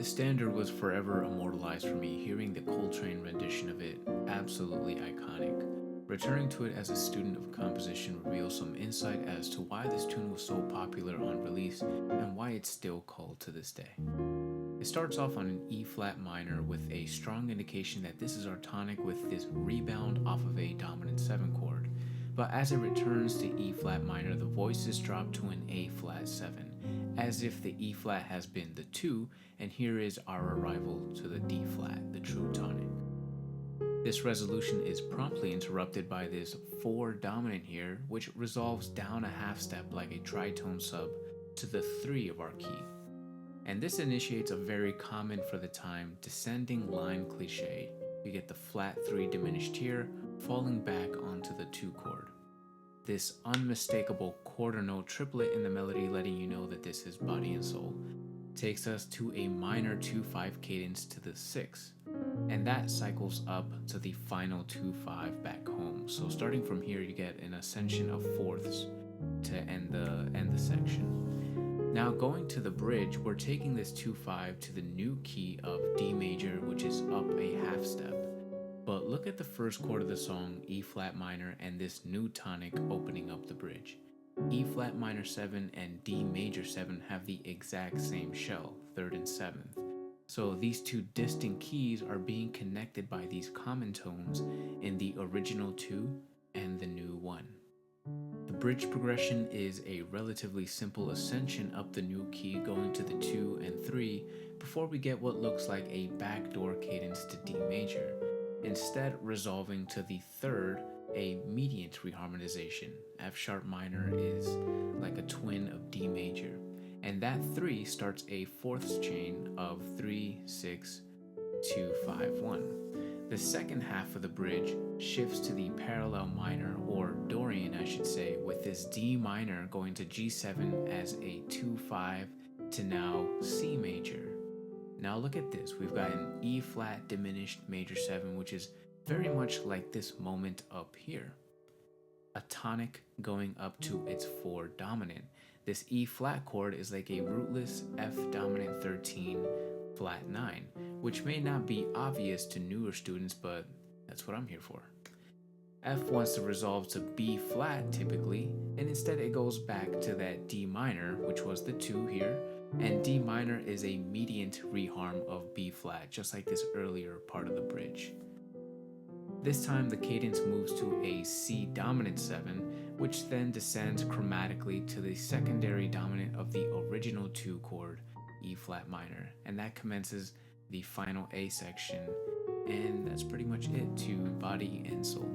The standard was forever immortalized for me, hearing the Coltrane rendition of it, absolutely iconic. Returning to it as a student of composition reveals some insight as to why this tune was so popular on release and why it's still called to this day. It starts off on an E flat minor with a strong indication that this is our tonic with this rebound off of a dominant 7 chord. But as it returns to E flat minor, the voices drop to an A flat 7, as if the E flat has been the 2, and here is our arrival to the D flat, the true tonic. This resolution is promptly interrupted by this 4 dominant here, which resolves down a half step like a tritone sub to the 3 of our key. And this initiates a very common for the time descending line cliche. You get the flat 3 diminished here, falling back onto the 2 chord. This unmistakable quarter note triplet in the melody letting you know that this is body and soul takes us to a minor 2-5 cadence to the 6, and that cycles up to the final 2-5 back home. So starting from here you get an ascension of fourths to end the section. Now going to the bridge, we're taking this 2-5 to the new key of D major, which is up a half step. But look at the first chord of the song, E flat minor, and this new tonic opening up the bridge. E flat minor 7 and D major 7 have the exact same shell, 3rd and 7th. So these two distinct keys are being connected by these common tones in the original 2 and the new 1. The bridge progression is a relatively simple ascension up the new key going to the 2 and 3 before we get what looks like a backdoor cadence to D major, instead resolving to the 3rd, a mediant reharmonization. F sharp minor is like a twin of D major, and that 3 starts a fourths chain of 3, 6, 2, 5, 1. The second half of the bridge shifts to the parallel minor, or Dorian I should say, with this D minor going to G7 as a 2-5 to now C major. Now look at this, we've got an E flat diminished major 7, which is very much like this moment up here. A tonic going up to its 4 dominant. This E flat chord is like a rootless F dominant 13 flat 9, which may not be obvious to newer students, but that's what I'm here for. F wants to resolve to B flat typically, and instead it goes back to that D minor, which was the 2 here, and D minor is a mediant reharm of B flat, just like this earlier part of the bridge. This time the cadence moves to a C dominant 7, which then descends chromatically to the secondary dominant of the original 2 chord, E flat minor, and that commences the final A section, and that's pretty much it to body and soul.